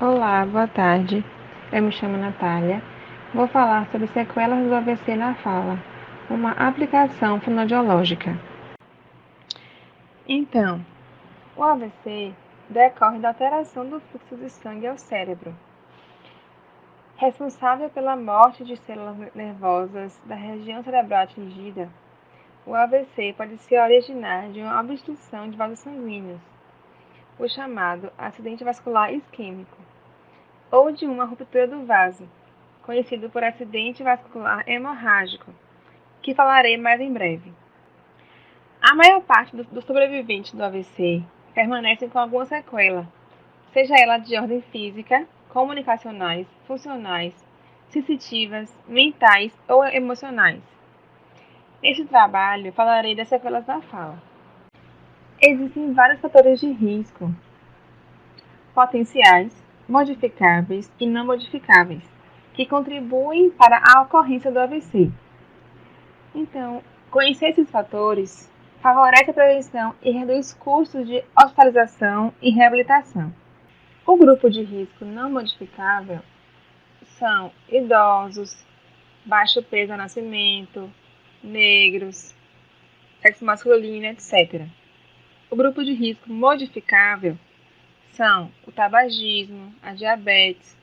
Olá, boa tarde. Eu me chamo Natália. Vou falar sobre sequelas do AVC na fala, uma aplicação fonoaudiológica. Então, o AVC decorre da alteração do fluxo de sangue ao cérebro, responsável pela morte de células nervosas da região cerebral atingida. O AVC pode se originar de uma obstrução de vasos sanguíneos, o chamado acidente vascular isquêmico, ou de uma ruptura do vaso, conhecido por acidente vascular hemorrágico, que falarei mais em breve. A maior parte dos sobreviventes do AVC permanecem com alguma sequela, seja ela de ordem física, comunicacionais, funcionais, sensitivas, mentais ou emocionais. Neste trabalho, falarei das sequelas da fala. Existem vários fatores de risco, potenciais, modificáveis e não modificáveis, que contribuem para a ocorrência do AVC. Então, conhecer esses fatores favorece a prevenção e reduz custos de hospitalização e reabilitação. O grupo de risco não modificável são idosos, baixo peso ao nascimento, negros, sexo masculino, etc. O grupo de risco modificável são o tabagismo, a diabetes,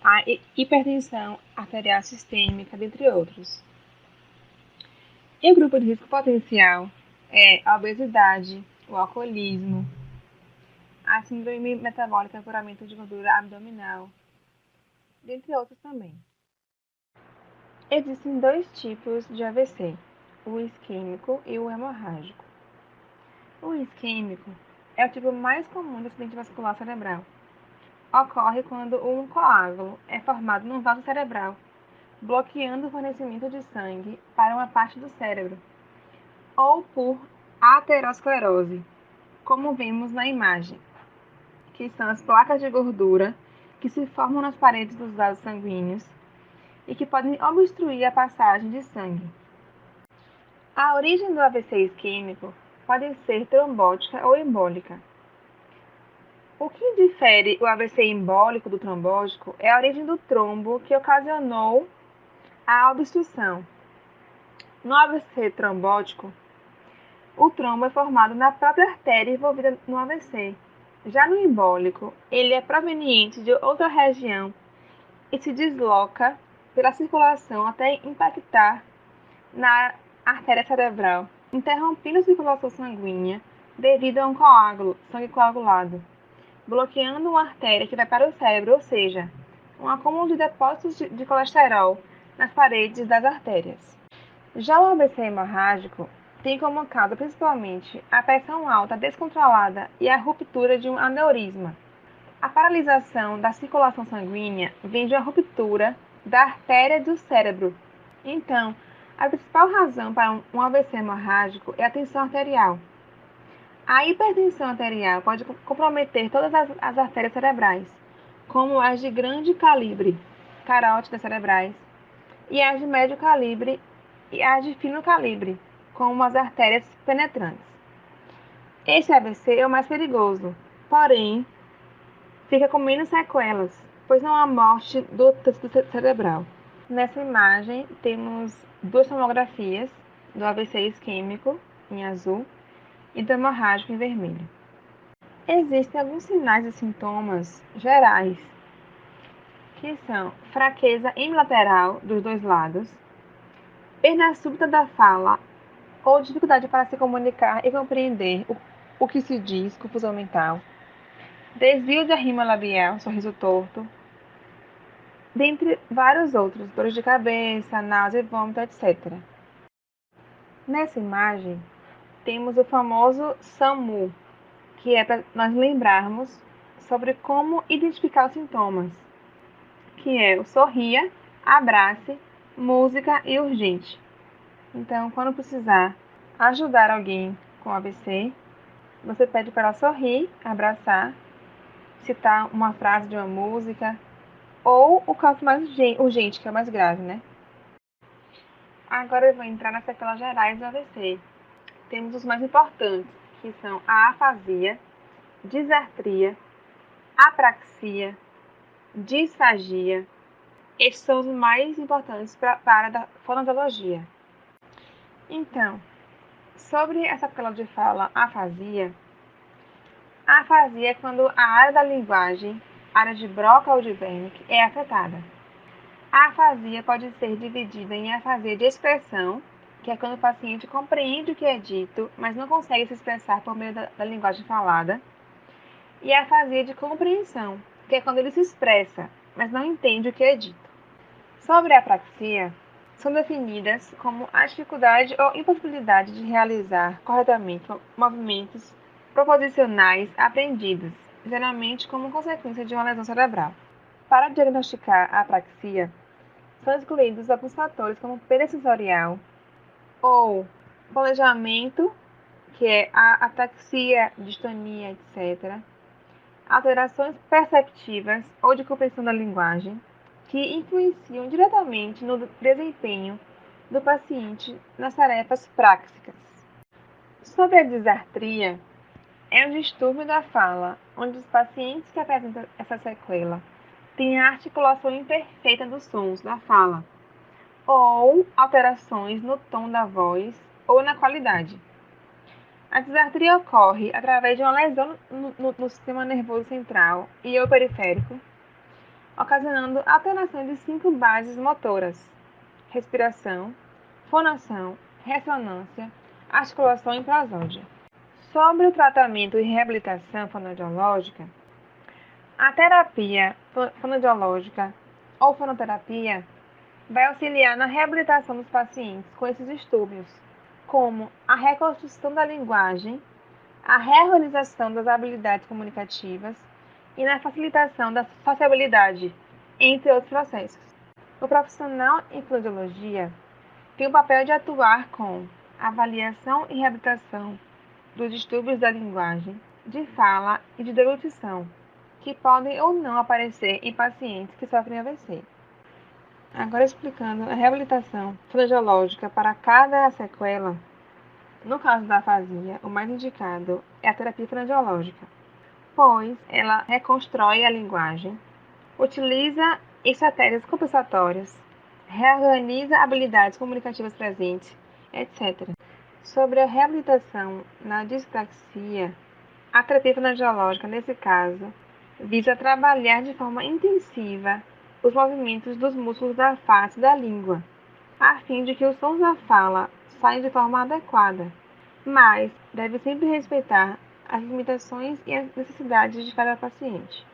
a hipertensão arterial sistêmica, dentre outros. E o grupo de risco potencial é a obesidade, o alcoolismo, a síndrome metabólica por aumento de gordura abdominal, dentre outros também. Existem dois tipos de AVC, o isquêmico e o hemorrágico. O isquêmico é o tipo mais comum de acidente vascular cerebral. Ocorre quando um coágulo é formado no vaso cerebral, bloqueando o fornecimento de sangue para uma parte do cérebro, ou por aterosclerose, como vemos na imagem, que são as placas de gordura que se formam nas paredes dos vasos sanguíneos e que podem obstruir a passagem de sangue. A origem do AVC isquêmico pode ser trombótica ou embólica. O que difere o AVC embólico do trombótico é a origem do trombo que ocasionou a obstrução. No AVC trombótico, o trombo é formado na própria artéria envolvida no AVC. Já no embólico, ele é proveniente de outra região e se desloca pela circulação até impactar na artéria cerebral, interrompendo a circulação sanguínea devido a um coágulo, sangue coagulado, bloqueando uma artéria que vai para o cérebro, ou seja, um acúmulo de depósitos de colesterol nas paredes das artérias. Já o AVC hemorrágico tem como causa principalmente a pressão alta descontrolada e a ruptura de um aneurisma. A paralisação da circulação sanguínea vem de uma ruptura da artéria do cérebro. Então, a principal razão para um AVC hemorrágico é a tensão arterial. A hipertensão arterial pode comprometer todas as artérias cerebrais, como as de grande calibre, carótidas cerebrais, e as de médio calibre e as de fino calibre, como as artérias penetrantes. Esse AVC é o mais perigoso, porém, fica com menos sequelas, pois não há morte do tecido cerebral. Nessa imagem, temos duas tomografias do AVC isquêmico, em azul, e do hemorrágico, em vermelho. Existem alguns sinais e sintomas gerais, que são fraqueza hemilateral dos dois lados, perda súbita da fala ou dificuldade para se comunicar e compreender o que se diz, confusão mental, desvio da rima labial, sorriso torto, dentre vários outros, dores de cabeça, náusea e vômito, etc. Nessa imagem, temos o famoso SAMU, que é para nós lembrarmos sobre como identificar os sintomas, que é o sorria, abrace, música e urgente. Então, quando precisar ajudar alguém com AVC, você pede para ela sorrir, abraçar, citar uma frase de uma música, ou o caso mais urgente, que é o mais grave, né? Agora eu vou entrar nas sequelas gerais do AVC. Temos os mais importantes, que são a afasia, disartria, apraxia, disfagia. Estes são os mais importantes para a área da fonoaudiologia. Então, sobre essa sequela de fala, afasia é quando a área da linguagem, área de Broca ou de Wernicke, é afetada. A afasia pode ser dividida em afasia de expressão, que é quando o paciente compreende o que é dito, mas não consegue se expressar por meio da linguagem falada, e a afasia de compreensão, que é quando ele se expressa, mas não entende o que é dito. Sobre a apraxia, são definidas como a dificuldade ou impossibilidade de realizar corretamente movimentos proposicionais aprendidos, geralmente como consequência de uma lesão cerebral. Para diagnosticar a apraxia, são excluídos alguns fatores como perda sensorial ou planejamento, que é a ataxia, distonia, etc., alterações perceptivas ou de compreensão da linguagem, que influenciam diretamente no desempenho do paciente nas tarefas práticas. Sobre a disartria, é um distúrbio da fala, onde os pacientes que apresentam essa sequela têm a articulação imperfeita dos sons da fala, ou alterações no tom da voz ou na qualidade. A disartria ocorre através de uma lesão no sistema nervoso central e ou periférico, ocasionando alterações de 5 bases motoras: respiração, fonação, ressonância, articulação e prosódia. Sobre o tratamento e reabilitação fonoaudiológica, a terapia fonoaudiológica ou fonoterapia vai auxiliar na reabilitação dos pacientes com esses distúrbios, como a reconstrução da linguagem, a reorganização das habilidades comunicativas e na facilitação da sociabilidade, entre outros processos. O profissional em fonoaudiologia tem o papel de atuar com avaliação e reabilitação dos distúrbios da linguagem, de fala e de deglutição, que podem ou não aparecer em pacientes que sofrem AVC. Agora explicando a reabilitação fonoaudiológica para cada sequela. No caso da afasia, o mais indicado é a terapia fonoaudiológica, pois ela reconstrói a linguagem, utiliza estratégias compensatórias, reorganiza habilidades comunicativas presentes, etc. Sobre a reabilitação na dispraxia, a terapia fonoaudiológica, nesse caso, visa trabalhar de forma intensiva os movimentos dos músculos da face da língua, a fim de que os sons da fala saiam de forma adequada, mas deve sempre respeitar as limitações e as necessidades de cada paciente.